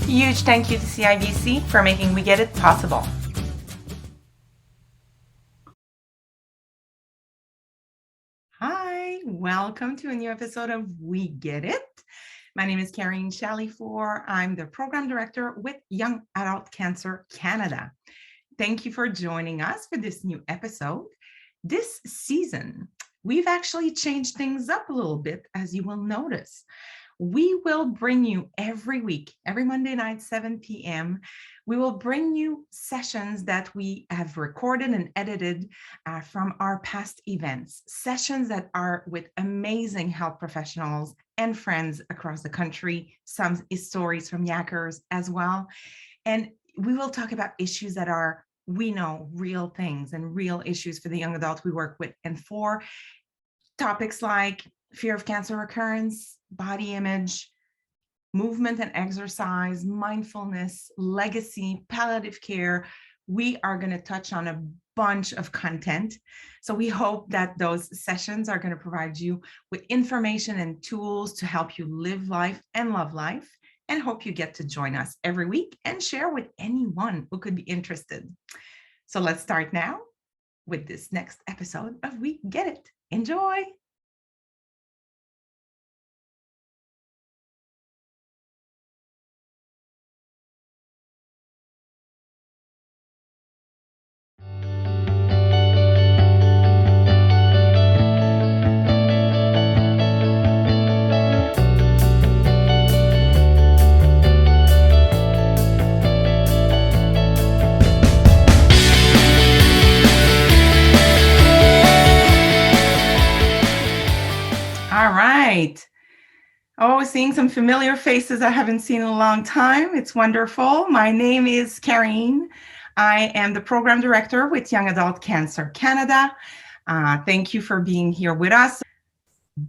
Huge thank you to CIBC for making We Get It possible. Hi, welcome to a new episode of We Get It. My name is Karine Chalifour. I'm the Program Director with Young Adult Cancer Canada. Thank you for joining us for this new episode. This season, we've actually changed things up a little bit, as you will notice. We will bring you every week, every Monday night, 7 p.m., we will bring you sessions that we have recorded and edited from our past events, sessions that are with amazing health professionals and friends across the country, some stories from YACers as well. And we will talk about issues that are, we know, real things and real issues for the young adults we work with, and for topics like fear of cancer recurrence, body image, movement and exercise, mindfulness, legacy, palliative care. We are going to touch on a bunch of content. So we hope that those sessions are going to provide you with information and tools to help you live life and love life, and hope you get to join us every week and share with anyone who could be interested. So let's start now with this next episode of We Get It. Enjoy. All right. Oh, seeing some familiar faces I haven't seen in a long time. It's wonderful. My name is Karine. I am the Program Director with Young Adult Cancer Canada. Thank you for being here with us.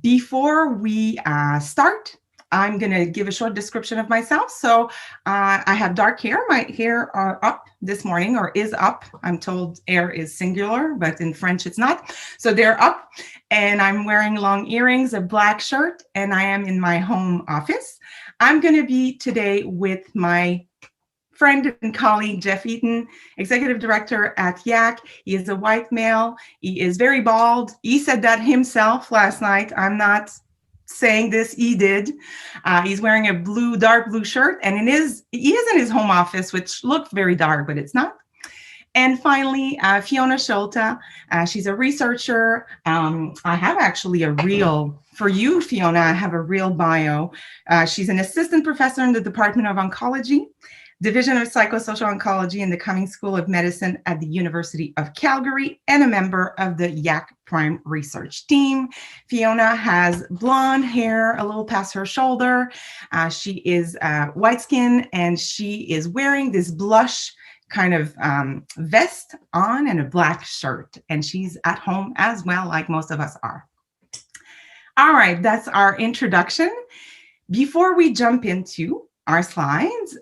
Before we start, I'm going to give a short description of myself. So I have dark hair. My hair are up this morning, or is up. I'm told hair is singular, but in French it's not. So they're up, and I'm wearing long earrings, a black shirt, and I am in my home office. I'm going to be today with my friend and colleague, Geoff Eaton, Executive Director at YAC. He is a white male. He is very bald. He said that himself last night. I'm not saying this, he did. He's wearing a dark blue shirt, and he is in his home office, which looked very dark, but it's not. And finally, Fiona Schulte. She's a researcher. I have actually for you, Fiona, I have a real bio. She's an assistant professor in the Department of Oncology, Division of Psychosocial Oncology in the Cummings School of Medicine at the University of Calgary, and a member of the YAC Prime research team. Fiona has blonde hair, a little past her shoulder. She is white skin, and she is wearing this blush kind of vest on and a black shirt. And she's at home as well, like most of us are. All right, that's our introduction. Before we jump into our slides,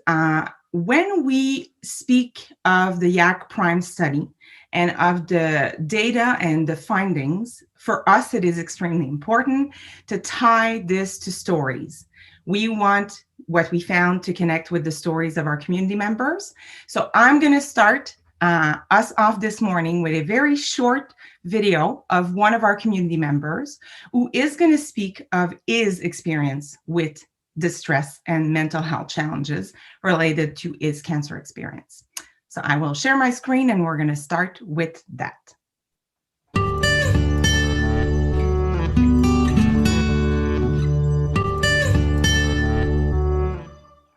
when we speak of the YAC Prime Study and of the data and the findings, for us it is extremely important to tie this to stories. We want what we found to connect with the stories of our community members. So I'm going to start us off this morning with a very short video of one of our community members who is going to speak of his experience with distress and mental health challenges related to his cancer experience. So I will share my screen, and we're going to start with that.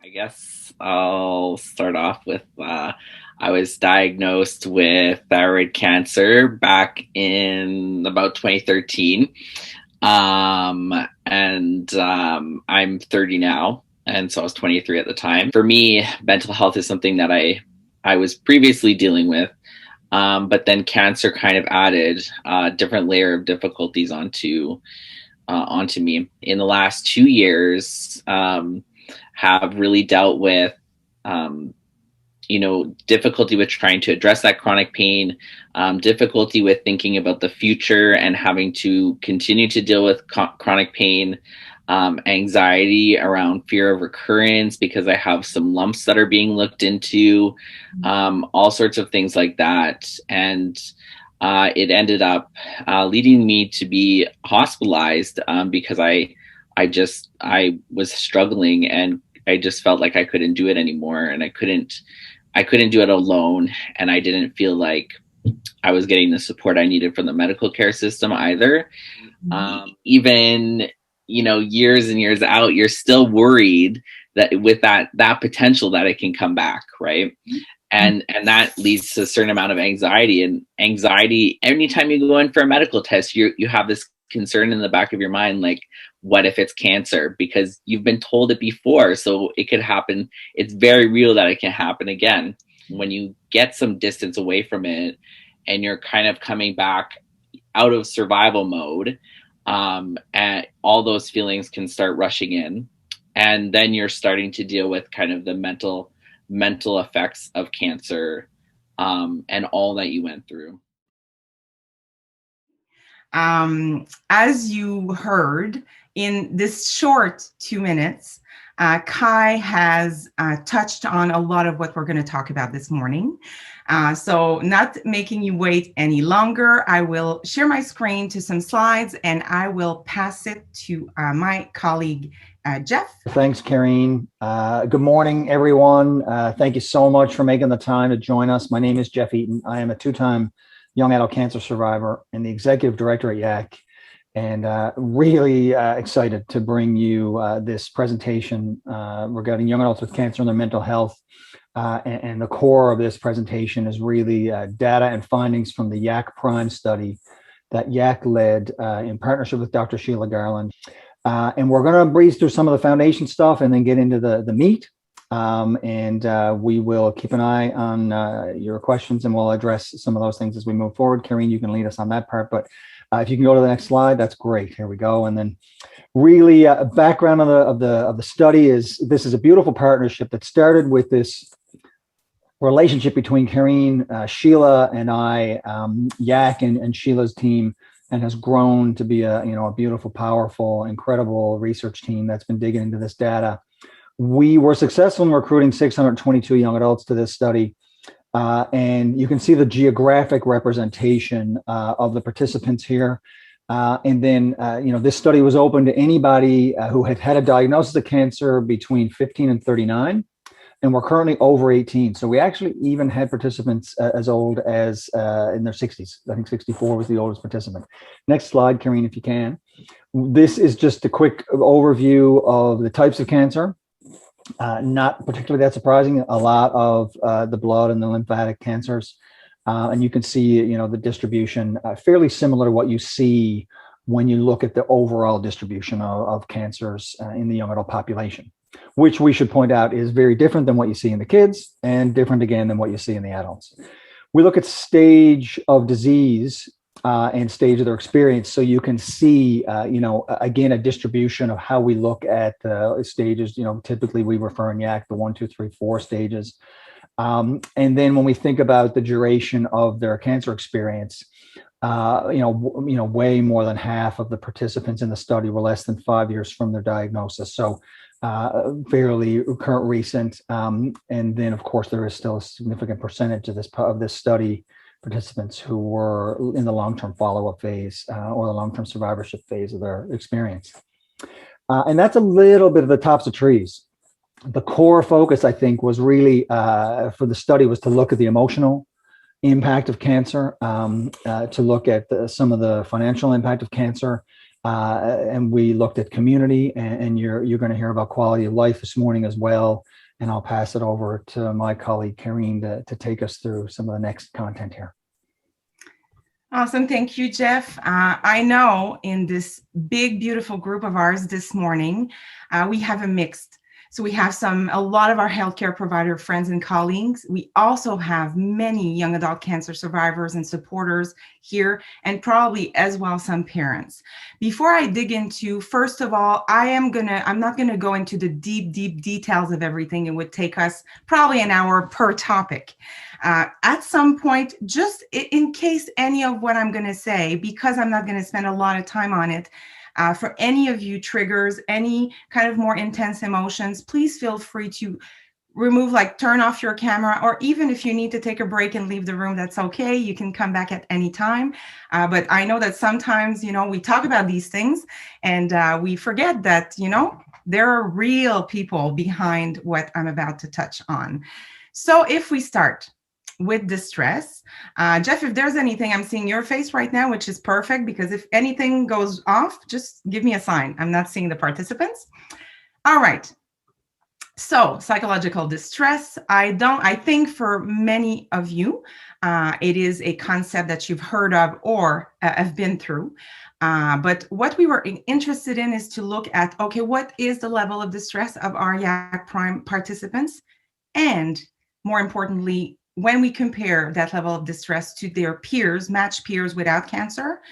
I guess I'll start off with I was diagnosed with thyroid cancer back in about 2013. I'm 30 now, and so I was 23 at the time. For me, mental health is something that I was previously dealing with, but then cancer kind of added a different layer of difficulties onto me. In the last 2 years, have really dealt with difficulty with trying to address that chronic pain, difficulty with thinking about the future and having to continue to deal with chronic pain, anxiety around fear of recurrence because I have some lumps that are being looked into, all sorts of things like that. And it ended up leading me to be hospitalized because I was struggling, and I just felt like I couldn't do it anymore, and I couldn't do it alone, and I didn't feel like I was getting the support I needed from the medical care system either. Even years and years out, you're still worried that with that potential that it can come back, right? And that leads to a certain amount of anxiety. And anxiety, anytime you go in for a medical test, you have this concern in the back of your mind, like, what if it's cancer? Because you've been told it before, so it could happen. It's very real that it can happen again. When you get some distance away from it and you're kind of coming back out of survival mode, and all those feelings can start rushing in, and then you're starting to deal with kind of the mental effects of cancer, and all that you went through. As you heard in this short 2 minutes, Kai has touched on a lot of what we're going to talk about this morning. So not making you wait any longer, I will share my screen to some slides and I will pass it to my colleague, Geoff. Thanks, Karine. Good morning, everyone. Thank you so much for making the time to join us. My name is Geoff Eaton. I am a 2-time young adult cancer survivor and the executive director at YAC, and really excited to bring you this presentation regarding young adults with cancer and their mental health. And the core of this presentation is really data and findings from the YAC Prime Study that YAC led in partnership with Dr. Sheila Garland. And we're going to breeze through some of the foundation stuff and then get into the meat. We will keep an eye on your questions, and we'll address some of those things as we move forward. Karine, you can lead us on that part, but if you can go to the next slide, that's great. Here we go. And then really background of the study is this is a beautiful partnership that started with this relationship between Karine, Sheila, and I, YAC and Sheila's team, and has grown to be a beautiful, powerful, incredible research team that's been digging into this data. We were successful in recruiting 622 young adults to this study, and you can see the geographic representation of the participants here. And then, this study was open to anybody who had had a diagnosis of cancer between 15 and 39. And we're currently over 18. So we actually even had participants as old as in their 60s. I think 64 was the oldest participant. Next slide, Karine, if you can. This is just a quick overview of the types of cancer. Not particularly that surprising. A lot of the blood and the lymphatic cancers. And you can see, the distribution fairly similar to what you see when you look at the overall distribution of cancers in the young adult population, which we should point out is very different than what you see in the kids and different again than what you see in the adults. We look at stage of disease and stage of their experience. So you can see, again, a distribution of how we look at the stages. Typically we refer in YAC the 1, 2, 3, 4 stages. And then when we think about the duration of their cancer experience, way more than half of the participants in the study were less than 5 years from their diagnosis. So fairly current, recent. And then, of course, there is still a significant percentage of this study participants who were in the long-term follow-up phase or the long-term survivorship phase of their experience. And that's a little bit of the tops of trees. The core focus, I think, was really for the study was to look at the emotional impact of cancer, to look at some of the financial impact of cancer. And we looked at community, and you're going to hear about quality of life this morning as well. And I'll pass it over to my colleague, Karine, to take us through some of the next content here. Awesome. Thank you, Geoff. I know in this big, beautiful group of ours this morning, we have a mixed. So we have a lot of our healthcare provider friends and colleagues. We also have many young adult cancer survivors and supporters here, and probably as well some parents. Before I dig into, first of all, I'm not gonna go into the deep details of everything. It would take us probably an hour per topic. At some point, just in case any of what I'm gonna say, because I'm not gonna spend a lot of time on it, For any of you triggers, any kind of more intense emotions, please feel free to remove, like turn off your camera, or even if you need to take a break and leave the room, that's okay. You can come back at any time. But I know that sometimes, we talk about these things and we forget that, there are real people behind what I'm about to touch on. So if we start with distress, Geoff, if there's anything, I'm seeing your face right now, which is perfect, because if anything goes off, just give me a sign. I'm not seeing the participants. All right. So psychological distress, I think for many of you, it is a concept that you've heard of or have been through. But what we were interested in is to look at, okay, what is the level of distress of our YAC Prime participants? And more importantly, when we compare that level of distress to their peers, matched peers without cancer,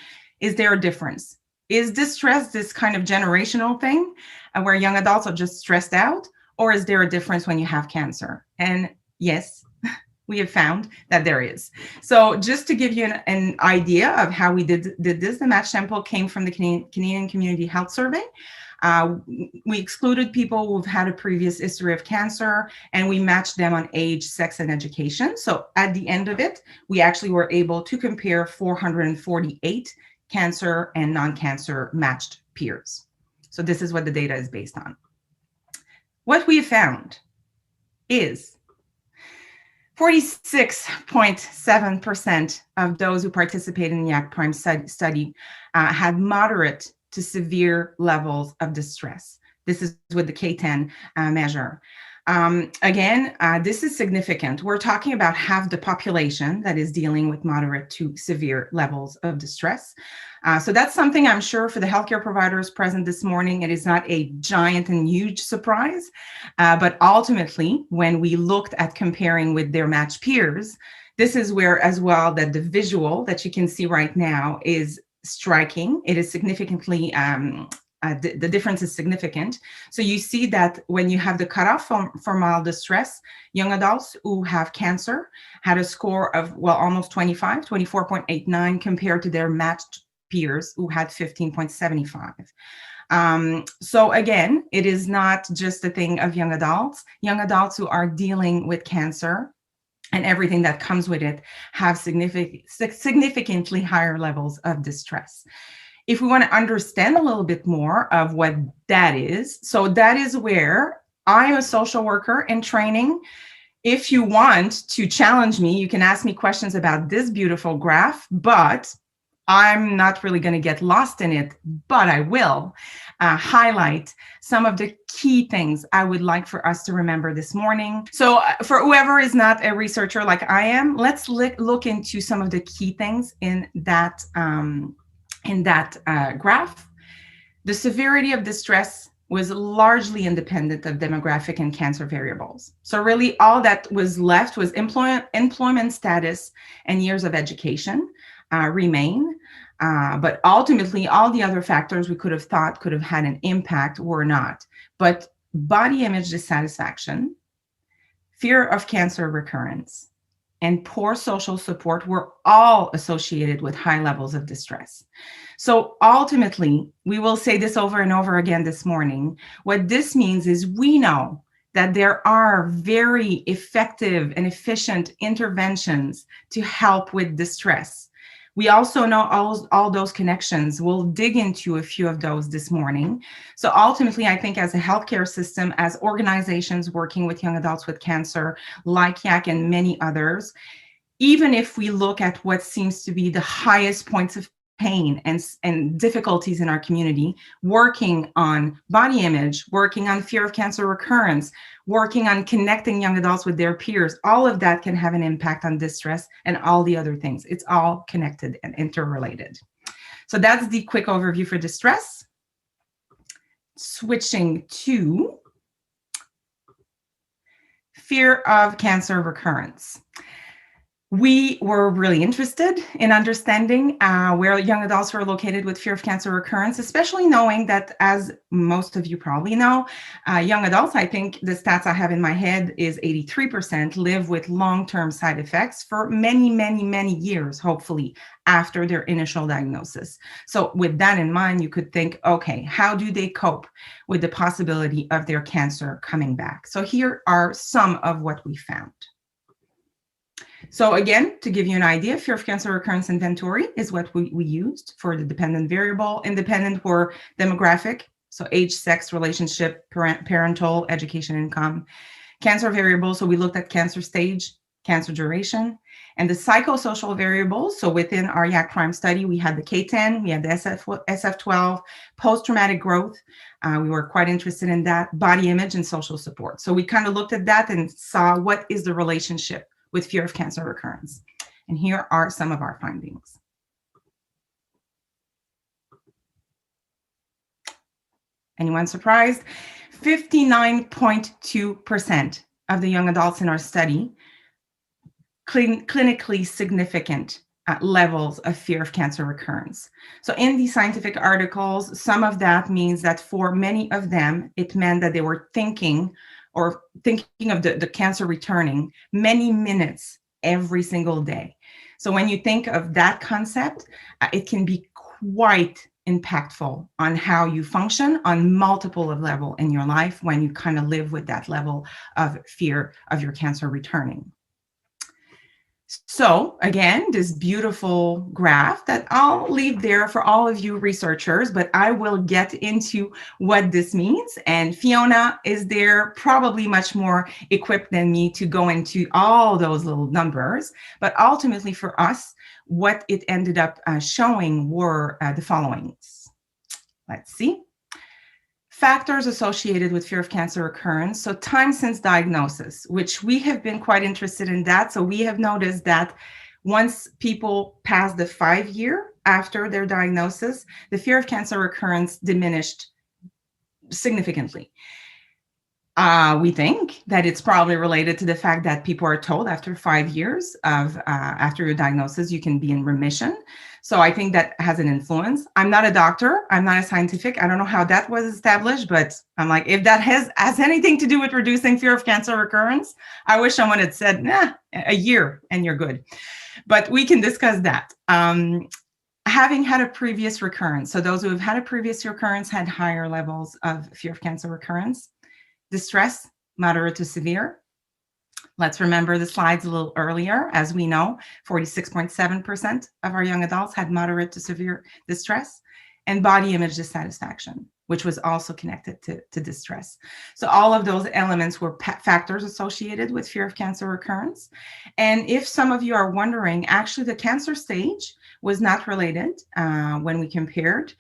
is there a difference? Is distress this kind of generational thing where young adults are just stressed out? Or is there a difference when you have cancer? And yes, we have found that there is. So just to give you an idea of how we did this, the match sample came from the Canadian Community Health Survey. We excluded people who've had a previous history of cancer, and we matched them on age, sex, and education. So at the end of it, we actually were able to compare 448 cancer and non-cancer matched peers. So this is what the data is based on. What we found is 46.7% of those who participated in the YAC Prime study had moderate to severe levels of distress. This is with the K10 measure. Again, this is significant. We're talking about half the population that is dealing with moderate to severe levels of distress. So that's something I'm sure for the healthcare providers present this morning, it is not a giant and huge surprise. But ultimately, when we looked at comparing with their matched peers, this is where as well that the visual that you can see right now is striking. It is significantly the difference is significant. So you see that when you have the cutoff for mild distress, young adults who have cancer had a score of, well, almost 25, 24.89 compared to their matched peers who had 15.75. So again, it is not just a thing of young adults who are dealing with cancer and everything that comes with it have significantly higher levels of distress. If we want to understand a little bit more of what that is, so that is where I'm a social worker in training. If you want to challenge me, you can ask me questions about this beautiful graph, but I'm not really going to get lost in it, but I will highlight some of the key things I would like for us to remember this morning. So for whoever is not a researcher like I am, let's look into some of the key things in that graph. The severity of distress was largely independent of demographic and cancer variables. So really all that was left was employment status and years of education remain. But ultimately, all the other factors we could have thought could have had an impact were not. But body image dissatisfaction, fear of cancer recurrence, and poor social support were all associated with high levels of distress. So ultimately, we will say this over and over again this morning. What this means is we know that there are very effective and efficient interventions to help with distress. We also know all those connections. We'll dig into a few of those this morning. So ultimately, I think as a healthcare system, as organizations working with young adults with cancer, like YAC and many others, even if we look at what seems to be the highest points of pain and difficulties in our community, working on body image, working on fear of cancer recurrence, working on connecting young adults with their peers, all of that can have an impact on distress and all the other things. It's all connected and interrelated. So that's the quick overview for distress. Switching to fear of cancer recurrence. We were really interested in understanding where young adults were located with fear of cancer recurrence, especially knowing that, as most of you probably know, young adults, I think the stats I have in my head is 83% live with long-term side effects for many, many, many years, hopefully, after their initial diagnosis. So with that in mind, you could think, okay, how do they cope with the possibility of their cancer coming back? So here are some of what we found. So again, to give you an idea, fear of cancer recurrence inventory is what we used for the dependent variable. Independent were demographic, so age, sex, relationship, parental, education, income. Cancer variables, so we looked at cancer stage, cancer duration, and the psychosocial variables. So within our YAC Prime study, we had the K10, we had the SF12, post-traumatic growth. We were quite interested in that, body image, and social support. So we kind of looked at that and saw what is the relationship with fear of cancer recurrence. And here are some of our findings. Anyone surprised? 59.2% of the young adults in our study, clinically significant levels of fear of cancer recurrence. So in these scientific articles, some of that means that for many of them, it meant that they were thinking of the cancer returning many minutes every single day. So when you think of that concept, it can be quite impactful on how you function on multiple levels in your life when you kind of live with that level of fear of your cancer returning. So again, this beautiful graph that I'll leave there for all of you researchers, but I will get into what this means. And Fiona is there, probably much more equipped than me to go into all those little numbers. But ultimately for us, what it ended up showing were the following. Let's see. Factors associated with fear of cancer recurrence. So time since diagnosis, which we have been quite interested in that. So we have noticed that once people pass the 5-year after their diagnosis, the fear of cancer recurrence diminished significantly. We think that it's probably related to the fact that people are told after 5 years of after your diagnosis, you can be in remission. So I think that has an influence. I'm not a doctor. I'm not a scientific. I don't know how that was established, but I'm like, if that has anything to do with reducing fear of cancer recurrence, I wish someone had said, nah, a year and you're good. But we can discuss that. Having had a previous recurrence. So those who have had a previous recurrence had higher levels of fear of cancer recurrence. Distress, moderate to severe. Let's remember the slides a little earlier. As we know, 46.7% of our young adults had moderate to severe distress, and body image dissatisfaction, which was also connected to distress. So all of those elements were factors associated with fear of cancer recurrence. And if some of you are wondering, actually the cancer stage was not related when we compared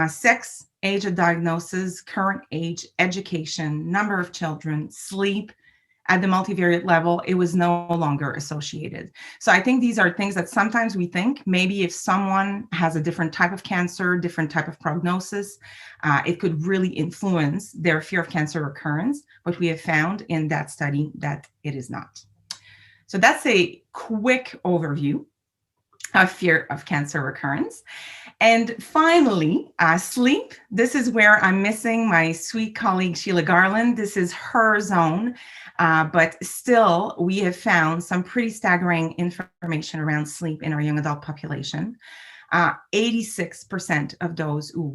sex, age of diagnosis, current age, education, number of children, sleep. At the multivariate level, it was no longer associated. So I think these are things that sometimes we think maybe if someone has a different type of cancer, different type of prognosis, it could really influence their fear of cancer recurrence. But we have found in that study that it is not. So that's a quick overview of fear of cancer recurrence. And finally, sleep. This is where I'm missing my sweet colleague, Sheila Garland. This is her zone, but still we have found some pretty staggering information around sleep in our young adult population. 86% of those who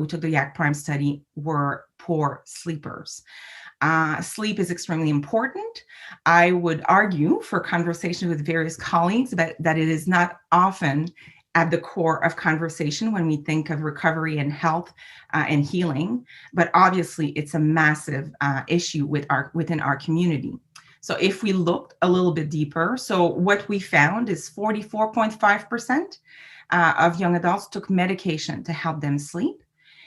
took the YAC Prime study were poor sleepers. Sleep is extremely important. I would argue for conversation with various colleagues that it is not often at the core of conversation when we think of recovery and health and healing, but obviously it's a massive issue within our community. So if we looked a little bit deeper, so what we found is 44.5% of young adults took medication to help them sleep.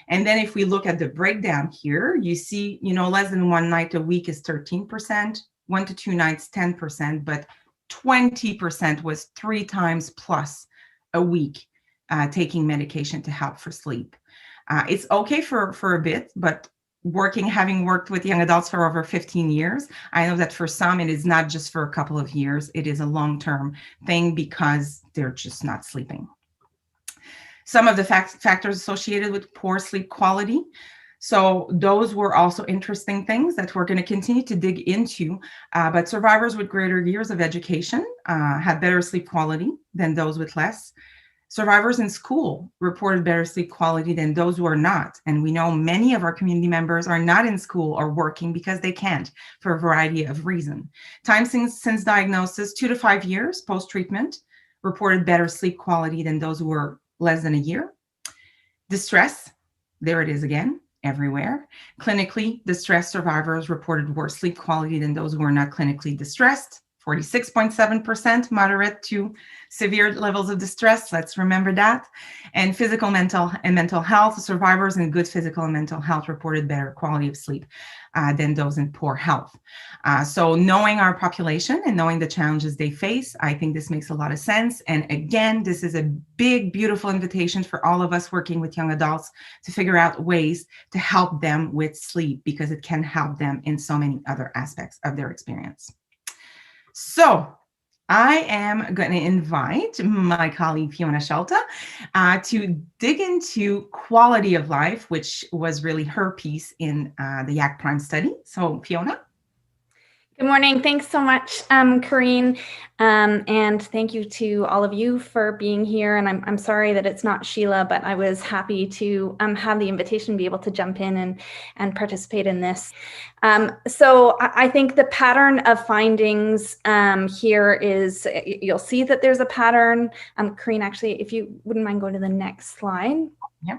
And then if we look at the breakdown here, you see, less than one night a week is 13%, 1 to 2 nights, 10%, but 20% was 3 times plus a week taking medication to help for sleep. It's okay for a bit, but having worked with young adults for over 15 years, I know that for some, it is not just for a couple of years. It is a long-term thing because they're just not sleeping. Some of the factors associated with poor sleep quality. So those were also interesting things that we're going to continue to dig into. But survivors with greater years of education had better sleep quality than those with less. Survivors in school reported better sleep quality than those who are not. And we know many of our community members are not in school or working because they can't for a variety of reasons. Time since diagnosis, 2 to 5 years post-treatment, reported better sleep quality than those who were less than a year. Distress, there it is again, everywhere. Clinically distressed survivors reported worse sleep quality than those who were not clinically distressed. 46.7% moderate to severe levels of distress. Let's remember that. And physical, mental health survivors in good physical and mental health reported better quality of sleep than those in poor health. So knowing our population and knowing the challenges they face, I think this makes a lot of sense. And again, this is a big, beautiful invitation for all of us working with young adults to figure out ways to help them with sleep, because it can help them in so many other aspects of their experience. So I am going to invite my colleague Fiona Schulte to dig into quality of life, which was really her piece in the YAC Prime Study. So Fiona. Good morning. Thanks so much, Karine. And thank you to all of you for being here. And I'm sorry that it's not Sheila, but I was happy to have the invitation to be able to jump in and participate in this. So I think the pattern of findings here is, you'll see that there's a pattern. Karine, actually, if you wouldn't mind going to the next slide. Yeah.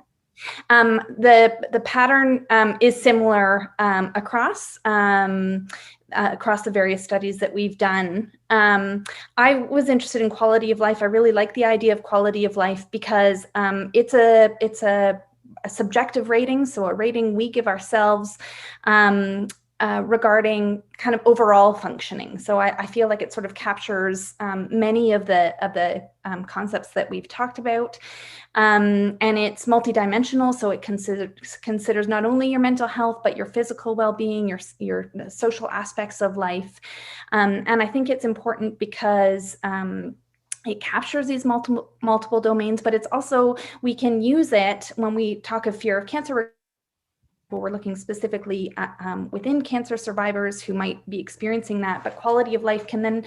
The pattern is similar across the various studies that we've done. I was interested in quality of life. I really like the idea of quality of life because it's a subjective rating, so a rating we give ourselves regarding kind of overall functioning. So I feel like it sort of captures many of the concepts that we've talked about. And it's multidimensional, so it considers not only your mental health, but your physical well-being, your social aspects of life. And I think it's important because it captures these multiple domains, but it's also, we can use it when we talk of fear of cancer. We're looking specifically at, within cancer survivors who might be experiencing that, but quality of life can then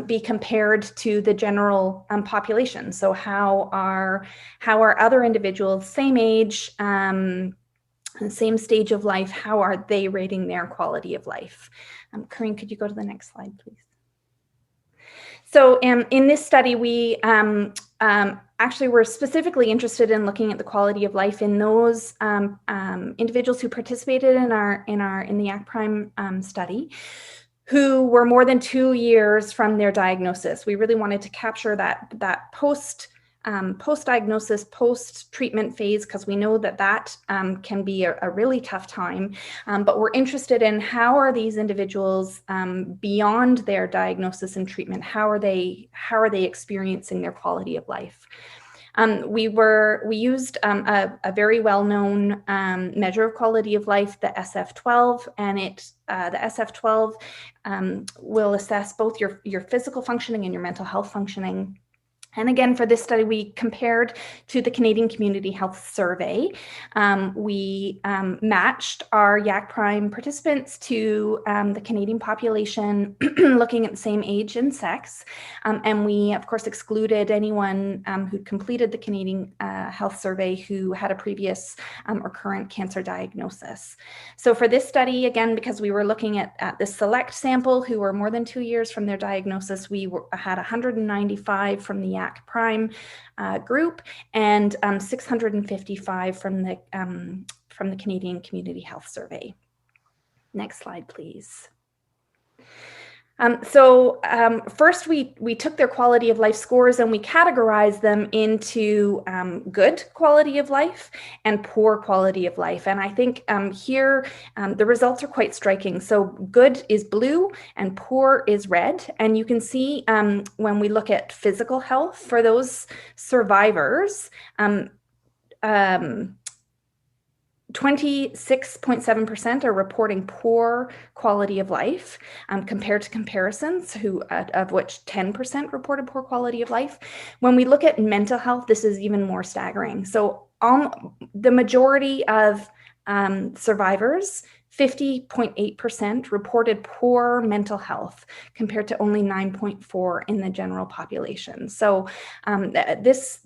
be compared to the general population. So how are other individuals, same age, same stage of life, how are they rating their quality of life? Karine, could you go to the next slide, please? So in this study, we actually were specifically interested in looking at the quality of life in those individuals who participated in the YAC Prime study, who were more than 2 years from their diagnosis. We really wanted to capture that post-diagnosis, post-treatment phase, because we know that can be a really tough time. But we're interested in how are these individuals beyond their diagnosis and treatment? How are they experiencing their quality of life? We used a very well-known measure of quality of life, the SF-12, and the SF-12 will assess both your physical functioning and your mental health functioning. And again, for this study, we compared to the Canadian Community Health Survey. We matched our YAC Prime participants to the Canadian population, looking at the same age and sex. And we, of course, excluded anyone who completed the Canadian Health Survey who had a previous or current cancer diagnosis. So for this study, again, because we were looking at the select sample who were more than 2 years from their diagnosis, we had 195 from the YAC Prime group and 655 from the Canadian Community Health Survey. Next slide, please. First, we took their quality of life scores and we categorized them into good quality of life and poor quality of life. And I think here the results are quite striking. So good is blue and poor is red. And you can see when we look at physical health for those survivors, 26.7% are reporting poor quality of life compared to comparisons, of which 10% reported poor quality of life. When we look at mental health, this is even more staggering. So the majority of survivors, 50.8%, reported poor mental health compared to only 9.4% in the general population. So this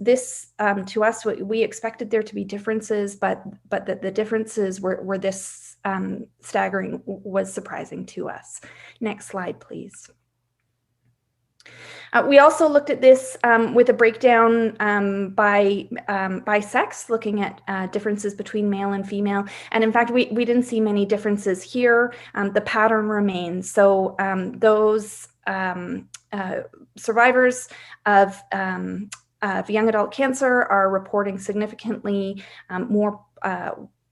to us, we expected there to be differences, but the differences were this staggering was surprising to us. Next slide, please. We also looked at this with a breakdown by sex, looking at differences between male and female. And in fact, we didn't see many differences here. The pattern remains. So those survivors of young adult cancer are reporting significantly more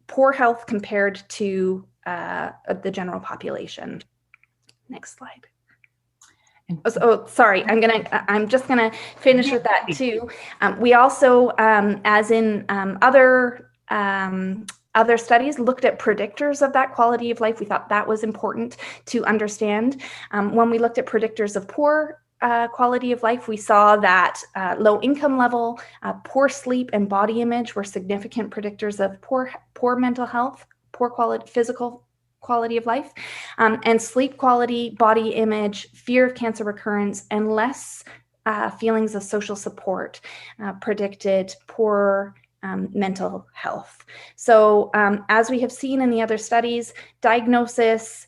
poor health compared to the general population. Next slide. Oh, sorry. I'm just gonna finish with that too. We also, as in other studies, looked at predictors of that quality of life. We thought that was important to understand. When we looked at predictors of poor quality of life, we saw that low income level, poor sleep, and body image were significant predictors of poor mental health, poor physical quality of life, and sleep quality, body image, fear of cancer recurrence, and less feelings of social support predicted poor mental health. So as we have seen in the other studies, diagnosis,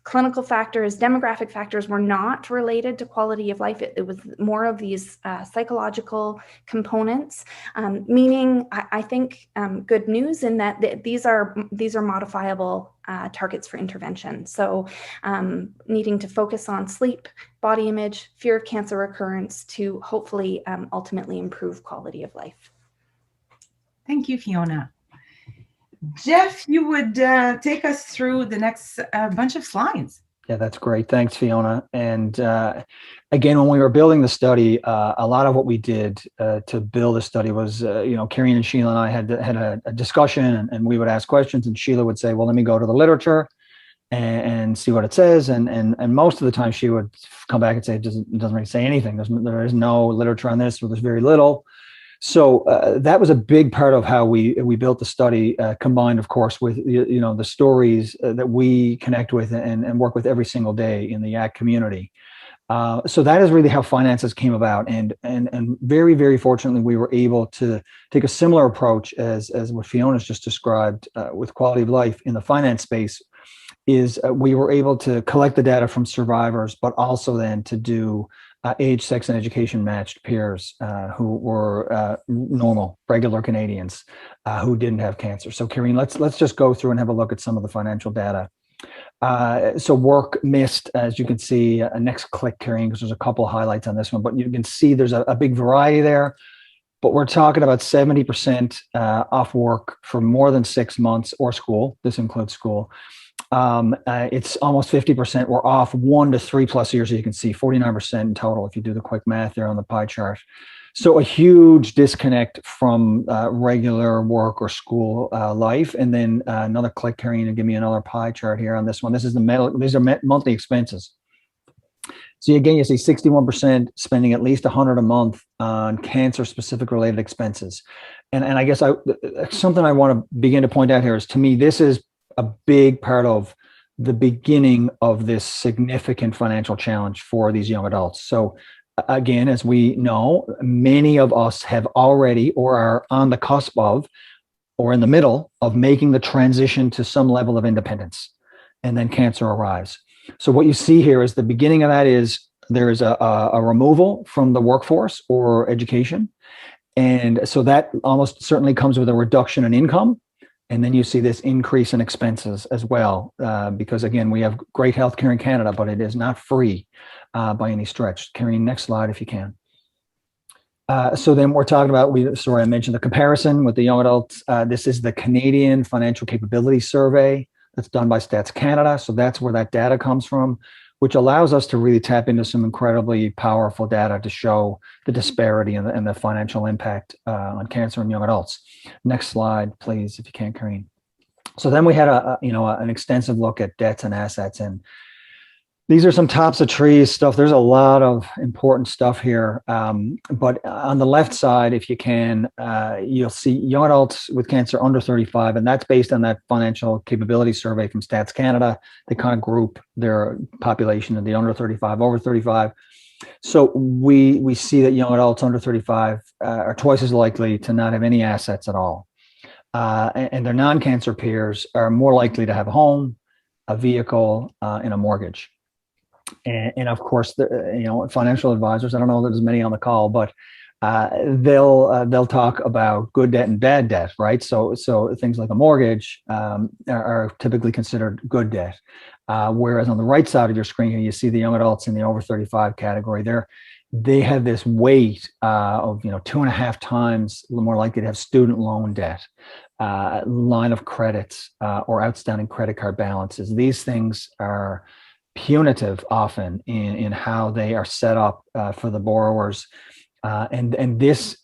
clinical factors, demographic factors were not related to quality of life. It was more of these psychological components, meaning I think good news in that these are modifiable targets for intervention. So needing to focus on sleep, body image, fear of cancer recurrence to hopefully ultimately improve quality of life. Thank you, Fiona. Geoff, you would take us through the next bunch of slides. Yeah, that's great. Thanks, Fiona. And again, when we were building the study, a lot of what we did to build the study was, Karine and Sheila and I had a discussion, and we would ask questions, and Sheila would say, well, let me go to the literature and see what it says. And most of the time she would come back and say, it doesn't really say anything. There is no literature on this, or there's very little. So that was a big part of how we built the study, combined, of course, with the stories that we connect with and work with every single day in the YAC community. So that is really how finances came about, and very, very fortunately, we were able to take a similar approach as what Fiona's just described with quality of life in the finance space. Is we were able to collect the data from survivors, but also then to do age, sex, and education matched peers who were normal, regular Canadians who didn't have cancer. So, Karine, let's just go through and have a look at some of the financial data. So work missed, as you can see. Next click, Karine, because there's a couple of highlights on this one, but you can see there's a big variety there. But we're talking about 70% off work for more than 6 months or school. This includes school. It's almost 50% were off 1 to 3+ years. So you can see 49% in total if you do the quick math there on the pie chart. So a huge disconnect from regular work or school life. And then another click, Karine, and give me another pie chart here on this one. This is these are monthly expenses. So again, you see 61% spending at least $100 a month on cancer-specific related expenses. And I guess something I want to begin to point out here is, to me, this is a big part of the beginning of this significant financial challenge for these young adults. So again, as we know, many of us have already or are on the cusp of or in the middle of making the transition to some level of independence, and then cancer arrives. So what you see here is the beginning of that is there is a removal from the workforce or education. And so that almost certainly comes with a reduction in income. And then you see this increase in expenses as well, because again, we have great healthcare in Canada, but it is not free by any stretch. Karine, next slide if you can. So then we're talking about, I mentioned the comparison with the young adults. This is the Canadian Financial Capability Survey that's done by Stats Canada. So that's where that data comes from. which allows us to really tap into some incredibly powerful data to show the disparity and the financial impact on cancer in young adults. Next slide, please, if you can, Karine. So then we had an extensive look at debts and assets, and these are some tops of trees stuff. There's a lot of important stuff here. But on the left side, if you can, you'll see young adults with cancer under 35, and that's based on that financial capability survey from Stats Canada. They kind of group their population in the under 35, over 35. So we see that young adults under 35 are twice as likely to not have any assets at all. And their non-cancer peers are more likely to have a home, a vehicle, and a mortgage. And of course, financial advisors, I don't know that there's many on the call, but they'll talk about good debt and bad debt, right? So things like a mortgage are typically considered good debt. Whereas on the right side of your screen here, you see the young adults in the over 35 category. They have this weight of 2.5 times more likely to have student loan debt, line of credits, or outstanding credit card balances. These things are punitive often in how they are set up for the borrowers. And this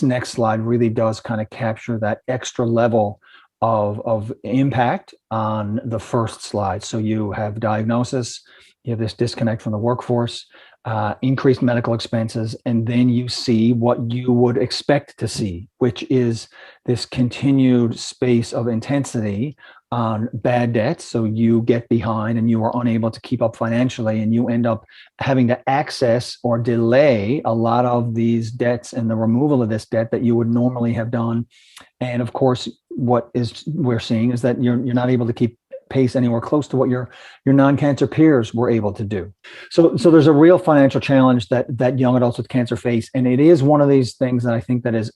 next slide really does kind of capture that extra level of impact on the first slide. So you have diagnosis, you have this disconnect from the workforce, increased medical expenses, and then you see what you would expect to see, which is this continued space of intensity on bad debts. So you get behind and you are unable to keep up financially, and you end up having to access or delay a lot of these debts and the removal of this debt that you would normally have done. And of course, we're seeing is that you're not able to keep pace anywhere close to what your non-cancer peers were able to do. So there's a real financial challenge that young adults with cancer face. And it is one of these things that I think that is,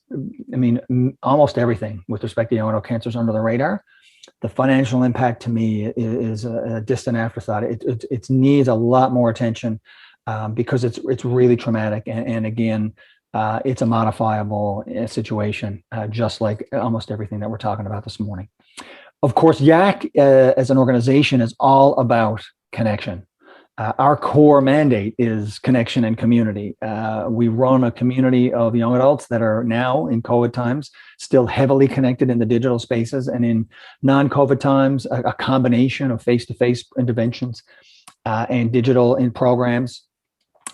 almost everything with respect to young adult cancer is under the radar. The financial impact to me is a distant afterthought. It needs a lot more attention because it's really traumatic. And again, it's a modifiable situation, just like almost everything that we're talking about this morning. Of course, YAC as an organization is all about connection. Our core mandate is connection and community. We run a community of young adults that are now in COVID times still heavily connected in the digital spaces, and in non-COVID times, a combination of face-to-face interventions and digital in programs.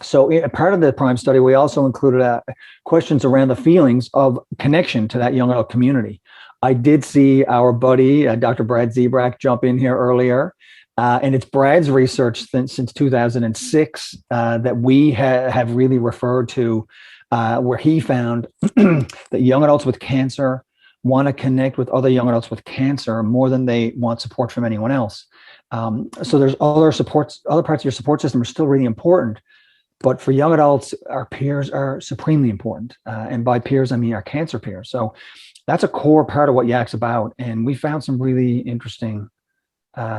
So part of the Prime study, we also included questions around the feelings of connection to that young adult community. I did see our buddy, Dr. Brad Zebrak, jump in here earlier. And it's Brad's research since 2006 that we have really referred to, where he found that young adults with cancer want to connect with other young adults with cancer more than they want support from anyone else. So there's other parts of your support system are still really important. But for young adults, our peers are supremely important. And by peers, I mean our cancer peers. So that's a core part of what YAC's about. And we found some really interesting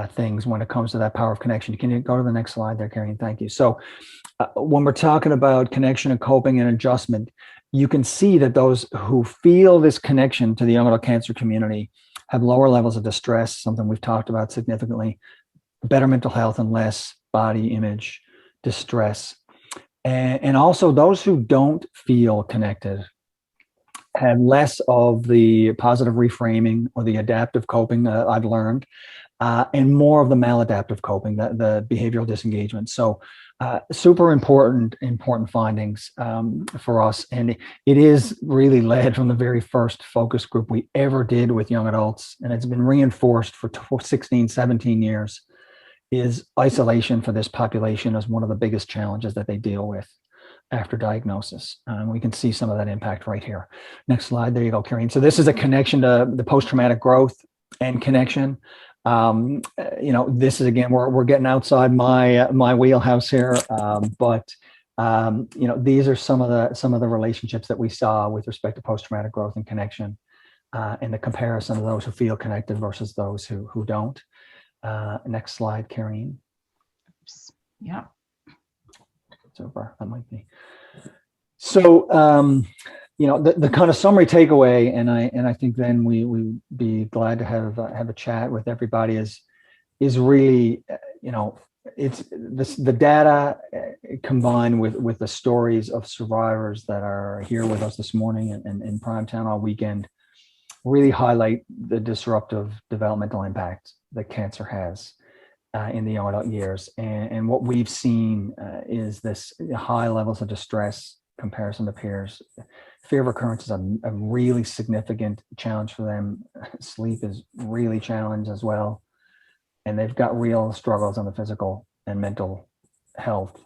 things when it comes to that power of connection. Can you go to the next slide there, Karine? Thank you. So when we're talking about connection and coping and adjustment, you can see that those who feel this connection to the young adult cancer community have lower levels of distress, something we've talked about significantly, better mental health and less body image distress. And also those who don't feel connected have less of the positive reframing or the adaptive coping that I've learned, and more of the maladaptive coping, the behavioral disengagement. So super important findings for us. And it is really led from the very first focus group we ever did with young adults. And it's been reinforced for 16, 17 years. Is isolation for this population is one of the biggest challenges that they deal with after diagnosis. We can see some of that impact right here. Next slide. There you go, Karine. So this is a connection to the post-traumatic growth and connection. This is, again, we're getting outside my wheelhouse here, but these are some of the relationships that we saw with respect to post-traumatic growth and connection, and the comparison of those who feel connected versus those who don't. Next slide, Karine. Oops. Yeah. Super. That might be. So, the kind of summary takeaway, and I think then we'd be glad to have a chat with everybody is really, it's the data combined with the stories of survivors that are here with us this morning and in Primetown all weekend really highlight the disruptive developmental impact that cancer has in the young adult years. And what we've seen is this high levels of distress, comparison to peers. Fear of recurrence is a really significant challenge for them. Sleep is really challenged as well. And they've got real struggles on the physical and mental health.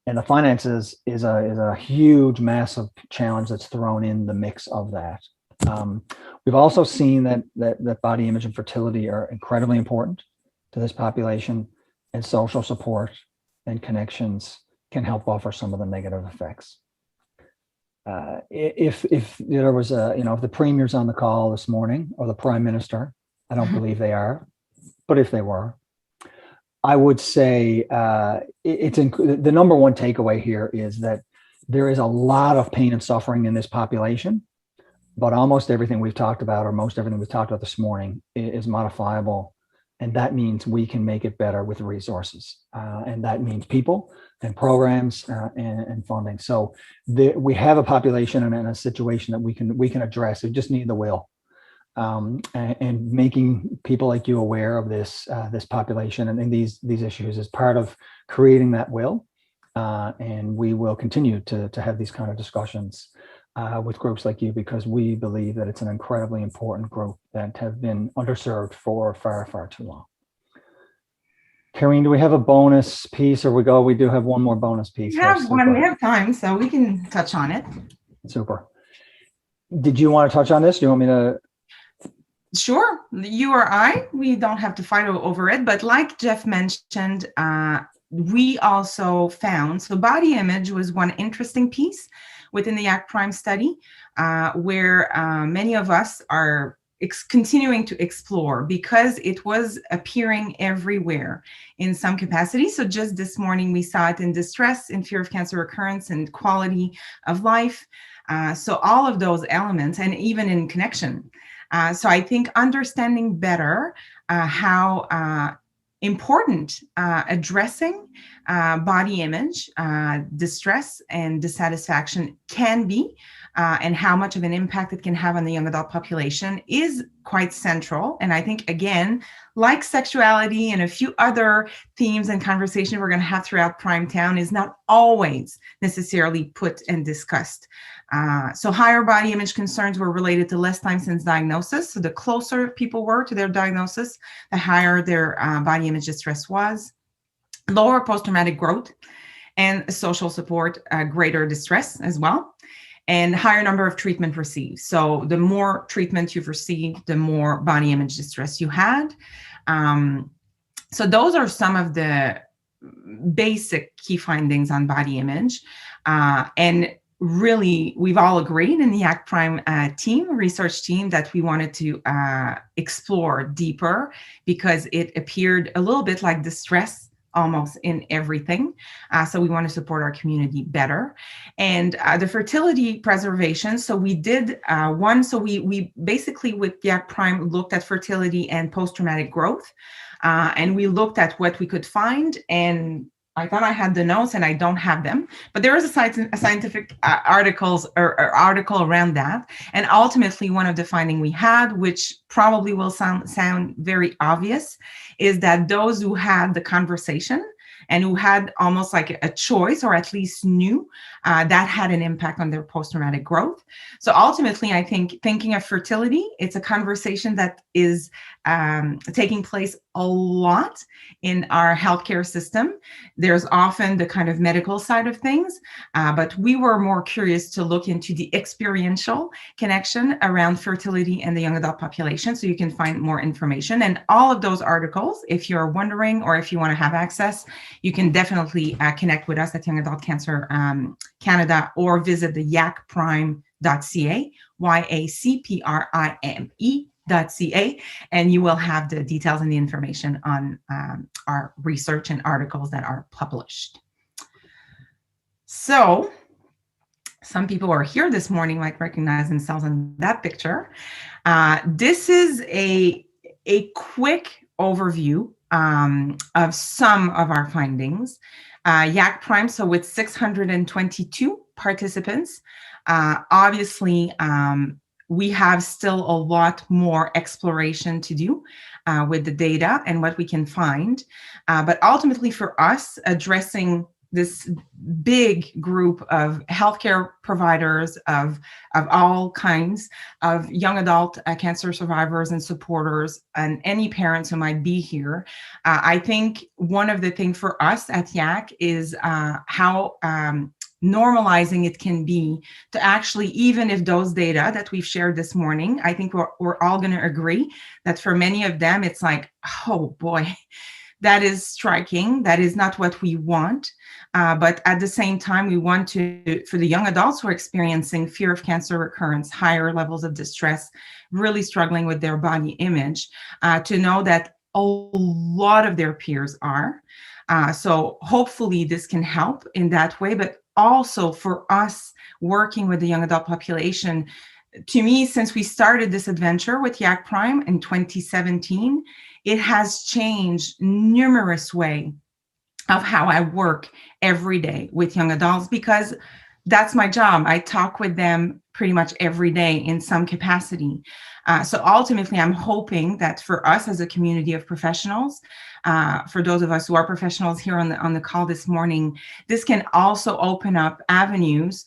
And the finances is a huge, massive challenge that's thrown in the mix of that. We've also seen that body image and fertility are incredibly important to this population, and social support and connections can help buffer some of the negative effects. If there was if the premier's on the call this morning or the prime minister, I don't believe they are, but if they were, I would say the number one takeaway here is that there is a lot of pain and suffering in this population, but almost everything we've talked about, or most everything we've talked about this morning, is modifiable. And that means we can make it better with resources. And that means people and programs and funding. So we have a population and a situation that we can address. We just need the will. And making people like you aware of this population and these issues is part of creating that will. And we will continue to have these kind of discussions with groups like you, because we believe that it's an incredibly important group that have been underserved for far, far too long. Karine, do we have a bonus piece, or we do have one more bonus piece? We have one, we have time, so we can touch on it. Super. Did you want to touch on this? Do you want me to? Sure. You or I, we don't have to fight over it, but like Geoff mentioned, we also found, so body image was one interesting piece within the YAC Prime Study, where many of us are continuing to explore, because it was appearing everywhere in some capacity. So just this morning, we saw it in distress, in fear of cancer recurrence, and quality of life. So all of those elements, and even in connection. So I think understanding better how important addressing body image, distress, and dissatisfaction can be, and how much of an impact it can have on the young adult population is quite central. And I think, again, like sexuality and a few other themes and conversations we're going to have throughout Primetown, is not always necessarily put and discussed. So higher body image concerns were related to less time since diagnosis. So the closer people were to their diagnosis, the higher their body image distress was. Lower post-traumatic growth and social support, greater distress as well, and higher number of treatment received. So the more treatment you've received, the more body image distress you had. So those are some of the basic key findings on body image. And really, we've all agreed in the YAC Prime research team, that we wanted to explore deeper, because it appeared a little bit like distress almost in everything. So we want to support our community better. And the fertility preservation. So we did one. So we basically with YAC Prime looked at fertility and post-traumatic growth. And we looked at what we could find. And I thought I had the notes, and I don't have them, but there is a scientific article around that. And ultimately, one of the findings we had, which probably will sound very obvious, is that those who had the conversation and who had almost like a choice, or at least knew, that had an impact on their post-traumatic growth. So ultimately, I think thinking of fertility, it's a conversation that is taking place a lot in our healthcare system. There's often the kind of medical side of things, but we were more curious to look into the experiential connection around fertility and the young adult population, so you can find more information. And all of those articles, if you're wondering, or if you want to have access, you can definitely connect with us at Young Adult Cancer Canada, or visit the yacprime.ca, YACPRIME.ca, and you will have the details and the information on our research and articles that are published. So some people who are here this morning might recognize themselves in that picture. This is a quick overview of some of our findings. YAC Prime, so with 622 participants, obviously, we have still a lot more exploration to do with the data and what we can find. But ultimately for us, addressing this big group of healthcare providers of all kinds, of young adult cancer survivors and supporters, and any parents who might be here, I think one of the things for us at YAC is how normalizing it can be to actually, even if those data that we've shared this morning, I think we're all going to agree that for many of them, it's like, oh boy, that is striking. That is not what we want. But at the same time, we want to, for the young adults who are experiencing fear of cancer recurrence, higher levels of distress, really struggling with their body image, to know that a lot of their peers are. So hopefully this can help in that way, but also for us working with the young adult population. To me, since we started this adventure with YAC Prime in 2017, it has changed numerous ways of how I work every day with young adults, because that's my job. I talk with them pretty much every day in some capacity. So ultimately, I'm hoping that for us as a community of professionals, for those of us who are professionals here on the call this morning, this can also open up avenues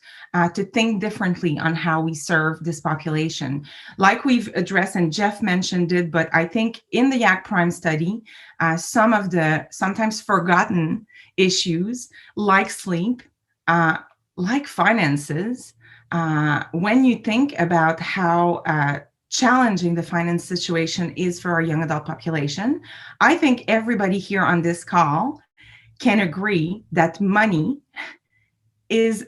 to think differently on how we serve this population. Like we've addressed, and Geoff mentioned it, but I think in the YAC Prime study, some of the sometimes forgotten issues like sleep, like finances, when you think about how challenging the finance situation is for our young adult population, I think everybody here on this call can agree that money is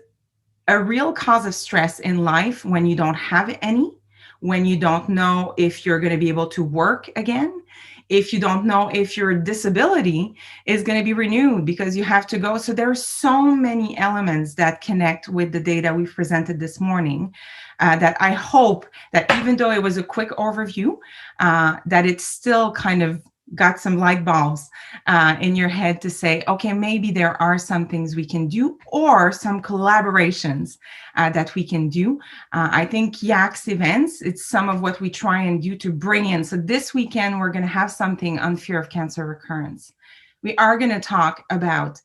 a real cause of stress in life when you don't have any, when you don't know if you're going to be able to work again, if you don't know if your disability is going to be renewed because you have to go. So there are so many elements that connect with the data we've presented this morning, that I hope that even though it was a quick overview, that it's still kind of got some light bulbs in your head to say, okay, maybe there are some things we can do, or some collaborations that we can do. I think YAC's events, it's some of what we try and do to bring in. So this weekend, we're going to have something on fear of cancer recurrence. We are going to talk about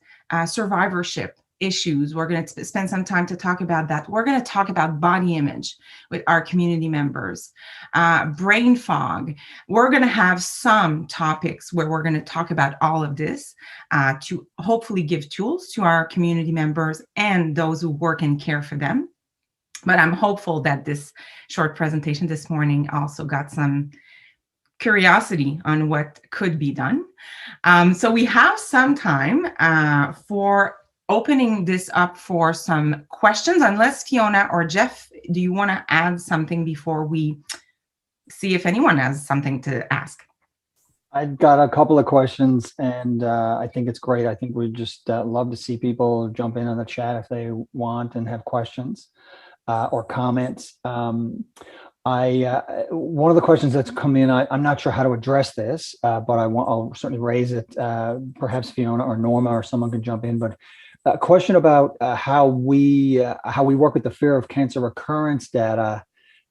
survivorship issues. We're going to spend some time to talk about that. We're going to talk about body image with our community members, brain fog. We're going to have some topics where we're going to talk about all of this to hopefully give tools to our community members and those who work and care for them. But I'm hopeful that this short presentation this morning also got some curiosity on what could be done. So we have some time for opening this up for some questions, unless Fiona or Geoff, do you want to add something before we see if anyone has something to ask? I've got a couple of questions, and I think it's great. I think we just love to see people jump in on the chat if they want and have questions or comments. One of the questions that's come in, I'm not sure how to address this, but I'll certainly raise it. Perhaps Fiona or Norma or someone can jump in. But a question about how we work with the fear of cancer recurrence data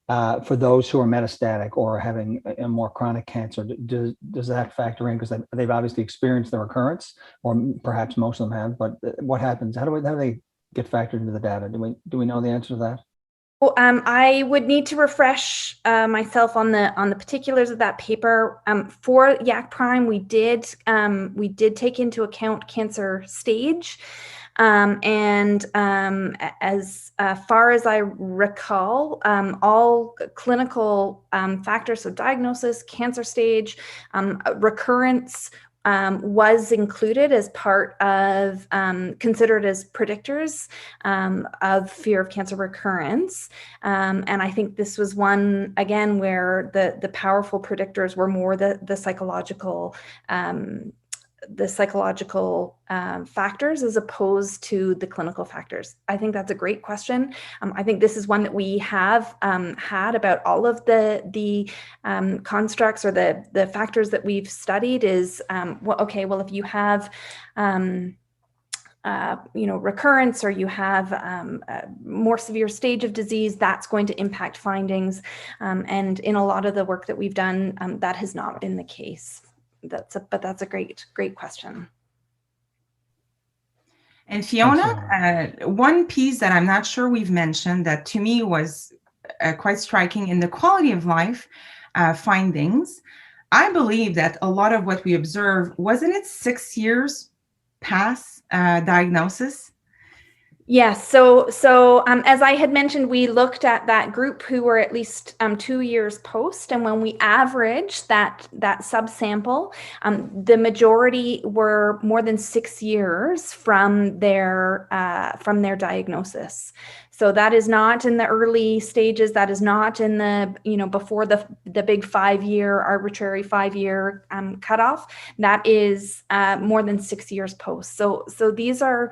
for those who are metastatic or having a more chronic cancer. Does that factor in? Because they've obviously experienced the recurrence, or perhaps most of them have. But what happens? How do they get factored into the data? Do we know the answer to that? Well, I would need to refresh myself on the particulars of that paper. For YAC Prime, we did take into account cancer stage, and as far as I recall, all clinical factors, so diagnosis, cancer stage, recurrence, was included as part of considered as predictors of fear of cancer recurrence. And I think this was one, again, where the powerful predictors were more the psychological the psychological factors as opposed to the clinical factors? I think that's a great question. I think this is one that we have had about all of the constructs or the factors that we've studied is, well, if you have recurrence, or you have a more severe stage of disease, that's going to impact findings. And in a lot of the work that we've done, that has not been the case. But that's a great question. And Fiona, one piece that I'm not sure we've mentioned that to me was quite striking in the quality of life findings, I believe that a lot of what we observe, wasn't it 6 years past diagnosis? Yes. So as I had mentioned, we looked at that group who were at least 2 years post, and when we averaged that subsample, the majority were more than 6 years from their diagnosis. So that is not in the early stages. That is not in the, before the big 5-year arbitrary 5-year cutoff. That is more than 6 years post. So these are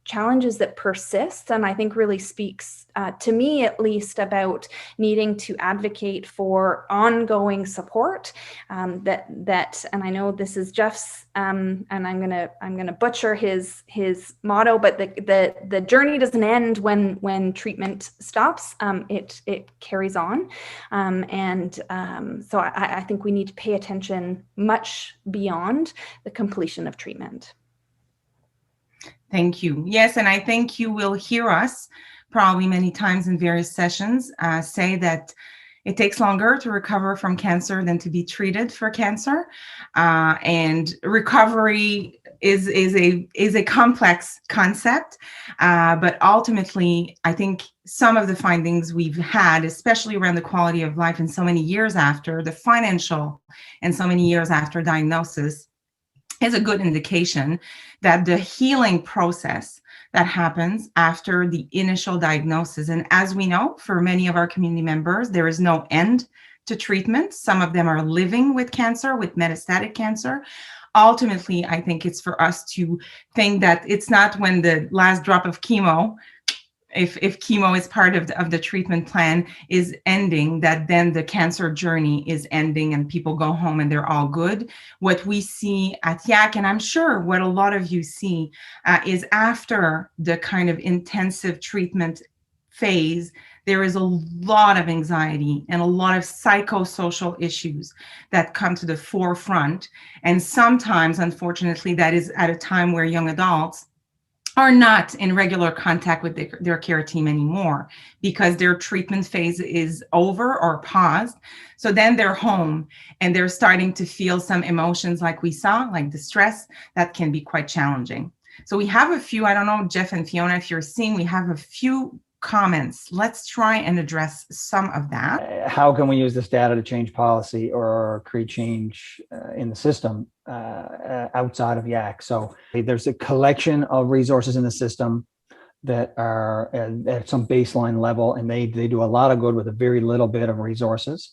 challenges that persist, and I think really speaks to me, at least, about needing to advocate for ongoing support. That and I know this is Geoff's, and I'm gonna butcher his motto, but the journey doesn't end when treatment stops. It carries on, so I think we need to pay attention much beyond the completion of treatment. Thank you. Yes, and I think you will hear us probably many times in various sessions say that it takes longer to recover from cancer than to be treated for cancer, and recovery is a complex concept. But ultimately, I think some of the findings we've had, especially around the quality of life, and so many years after the financial, and so many years after diagnosis, is a good indication that the healing process that happens after the initial diagnosis, and as we know, for many of our community members, there is no end to treatment. Some of them are living with cancer, with metastatic cancer. Ultimately, I think it's for us to think that it's not when the last drop of chemo, if chemo is part of the treatment plan, is ending, that then the cancer journey is ending and people go home and they're all good. What we see at YAC, and I'm sure what a lot of you see, is after the kind of intensive treatment phase, there is a lot of anxiety and a lot of psychosocial issues that come to the forefront. And sometimes, unfortunately, that is at a time where young adults are not in regular contact with their care team anymore because their treatment phase is over or paused. So then they're home and they're starting to feel some emotions like we saw, like distress, that can be quite challenging. So we have a few, I don't know, Geoff and Fiona, if you're seeing, we have a few comments. Let's try and address some of that. How can we use this data to change policy or create change in the system outside of YAC? So there's a collection of resources in the system that are at some baseline level, and they do a lot of good with a very little bit of resources.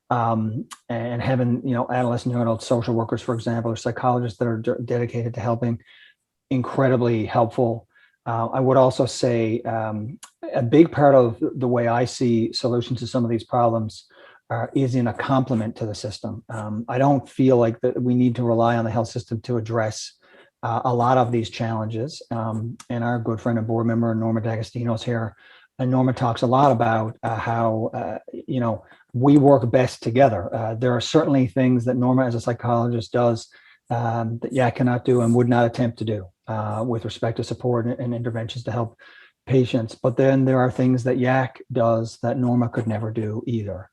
And having, adolescent young adult social workers, for example, or psychologists that are dedicated to helping, incredibly helpful. I would also say a big part of the way I see solutions to some of these problems is in a complement to the system. I don't feel like that we need to rely on the health system to address a lot of these challenges. And our good friend and board member, Norma D'Agostino's here. And Norma talks a lot about how, we work best together. There are certainly things that Norma as a psychologist does that YAC cannot do and would not attempt to do with respect to support and interventions to help patients. But then there are things that YAC does that Norma could never do either.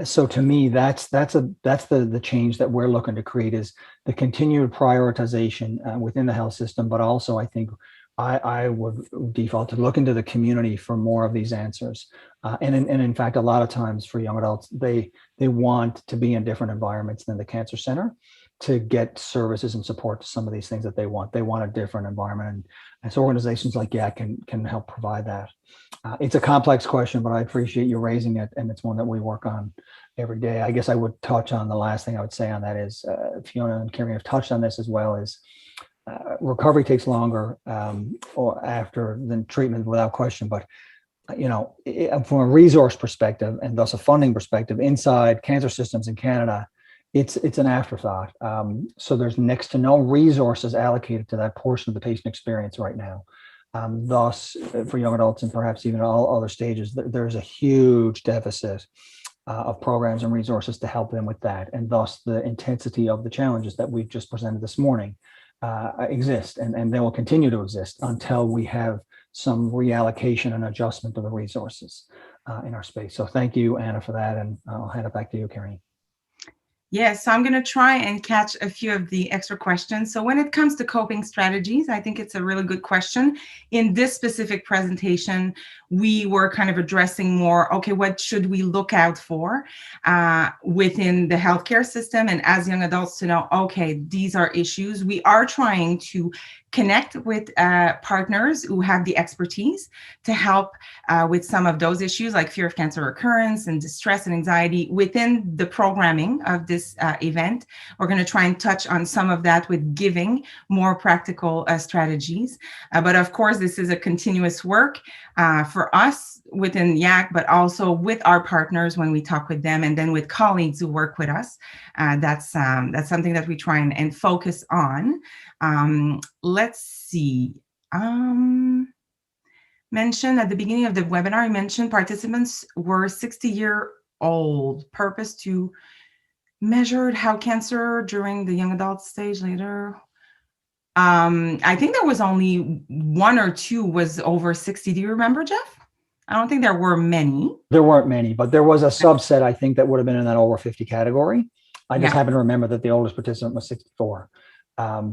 So to me, that's the change that we're looking to create, is the continued prioritization within the health system. But also, I think I would default to look into the community for more of these answers. And in fact, a lot of times for young adults, they want to be in different environments than the cancer center. to get services and support to some of these things that they want. They want a different environment, and so organizations like YAC can help provide that. It's a complex question, but I appreciate you raising it, and it's one that we work on every day. I guess I would touch on the last thing I would say on that is Fiona and Karine have touched on this as well, is recovery takes longer or after than treatment, without question. But from a resource perspective and thus a funding perspective, inside cancer systems in Canada, it's an afterthought. So there's next to no resources allocated to that portion of the patient experience right now. Thus, for young adults and perhaps even all other stages, there's a huge deficit of programs and resources to help them with that. And thus the intensity of the challenges that we've just presented this morning exist, and they will continue to exist until we have some reallocation and adjustment of the resources in our space. So thank you, Anna, for that. And I'll hand it back to you, Karine. Yes, so I'm going to try and catch a few of the extra questions. So when it comes to coping strategies, I think it's a really good question. In this specific presentation, we were kind of addressing more, okay, what should we look out for within the healthcare system and as young adults to know, okay, these are issues. We are trying to connect with partners who have the expertise to help with some of those issues like fear of cancer recurrence and distress and anxiety within the programming of this event. We're going to try and touch on some of that with giving more practical strategies. But of course, this is a continuous work for us within YAC, but also with our partners when we talk with them, and then with colleagues who work with us. That's something that we try and focus on. Let's see. Mentioned at the beginning of the webinar, you mentioned participants were 60-year-old. Purpose to measure how cancer during the young adult stage later. I think there was only one or two was over 60. Do you remember, Geoff? I don't think there were many. There weren't many, but there was a subset, I think, that would have been in that over 50 category. I just happen to remember that the oldest participant was 64,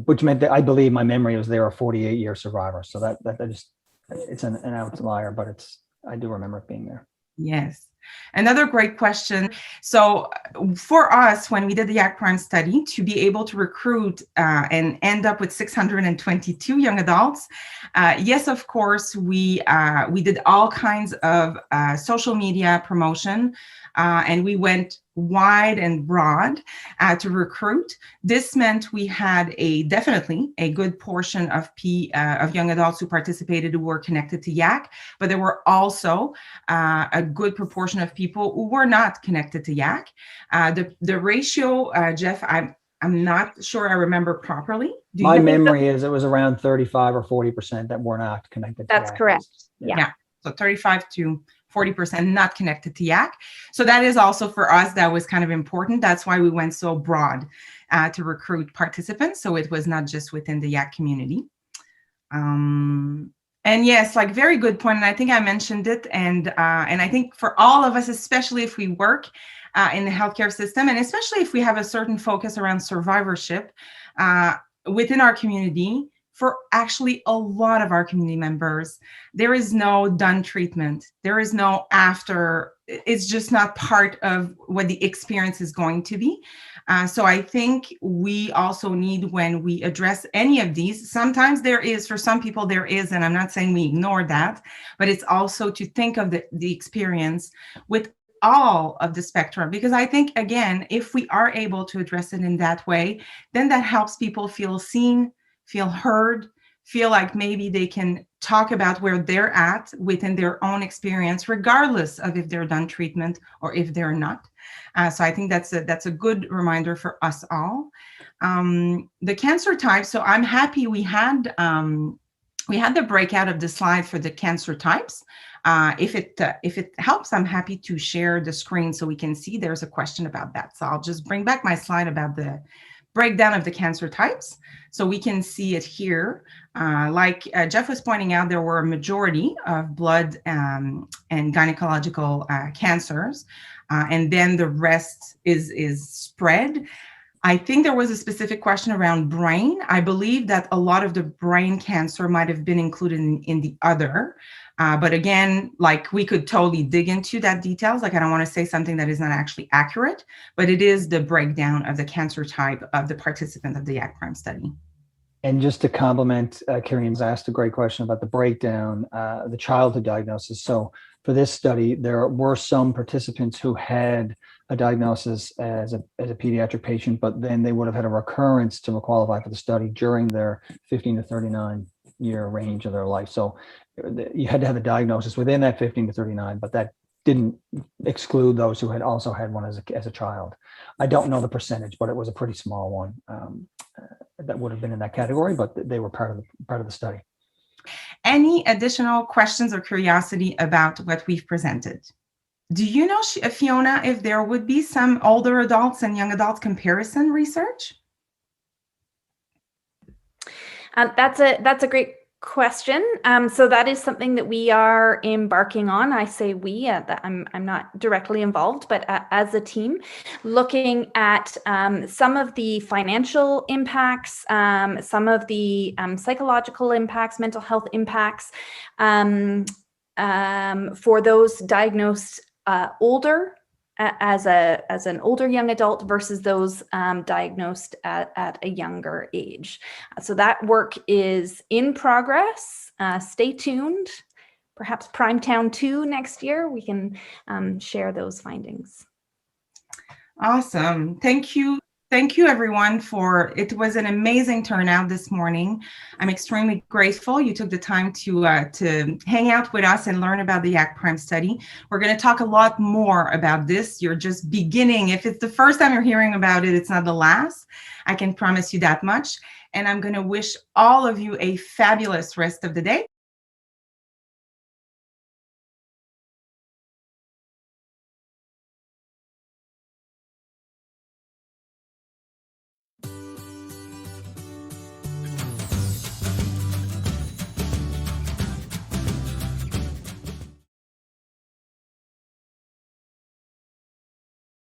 which meant that I believe my memory was they were a 48-year survivor. So that just, it's an outlier, but I do remember it being there. Yes. Another great question. So for us, when we did the YAC Prime study, to be able to recruit and end up with 622 young adults, yes, of course, we did all kinds of social media promotion, and we went wide and broad to recruit. This meant we had definitely a good portion of young adults who participated who were connected to YAC, but there were also a good proportion of people who were not connected to YAC. The ratio, Geoff, I'm not sure I remember properly. My memory is it was around 35 or 40% that were not connected to YAC. That's correct. Yeah. So 35 to 40% not connected to YAC. So that is also for us, that was kind of important. That's why we went so broad to recruit participants. So it was not just within the YAC community. And yes, like very good point. And I think I mentioned it. And I think for all of us, especially if we work in the healthcare system, and especially if we have a certain focus around survivorship within our community, for actually a lot of our community members, there is no done treatment. There is no after. It's just not part of what the experience is going to be. So I think we also need, when we address any of these, sometimes there is, for some people there is, and I'm not saying we ignore that, but it's also to think of the experience with all of the spectrum, because I think, again, if we are able to address it in that way, then that helps people feel seen, feel heard, feel like maybe they can talk about where they're at within their own experience, regardless of if they're done treatment or if they're not. So I think that's a good reminder for us all. The cancer types. So I'm happy we had the breakout of the slide for the cancer types. If it helps, I'm happy to share the screen so we can see. There's a question about that. So I'll just bring back my slide about the breakdown of the cancer types, so we can see it here. Like Geoff was pointing out, there were a majority of blood and gynecological cancers, and then the rest is spread. I think there was a specific question around brain. I believe that a lot of the brain cancer might have been included in the other. But again, like we could totally dig into that details. Like I don't want to say something that is not actually accurate, but it is the breakdown of the cancer type of the participant of the YAC Prime study. And just to complement, Karine's asked a great question about the breakdown, the childhood diagnosis. So for this study, there were some participants who had a diagnosis as a pediatric patient, but then they would have had a recurrence to qualify for the study during their 15 to 39 year range of their life. So you had to have a diagnosis within that 15 to 39, but that didn't exclude those who had also had one as a child. I don't know the percentage, but it was a pretty small one that would have been in that category, but they were part of the study. Any additional questions or curiosity about what we've presented? Do you know, Fiona, if there would be some older adults and young adults comparison research? That's a great question. So that is something that we are embarking on. I say we, that I'm not directly involved, but as a team, looking at some of the financial impacts, some of the psychological impacts, mental health impacts for those diagnosed older as an older young adult versus those diagnosed at a younger age. So that work is in progress. Stay tuned. Perhaps Primetown 2 next year, we can share those findings. Awesome. Thank you. Thank you, everyone, it was an amazing turnout this morning. I'm extremely grateful you took the time to hang out with us and learn about the YAC Prime study. We're going to talk a lot more about this. You're just beginning. If it's the first time you're hearing about it, it's not the last. I can promise you that much. And I'm going to wish all of you a fabulous rest of the day.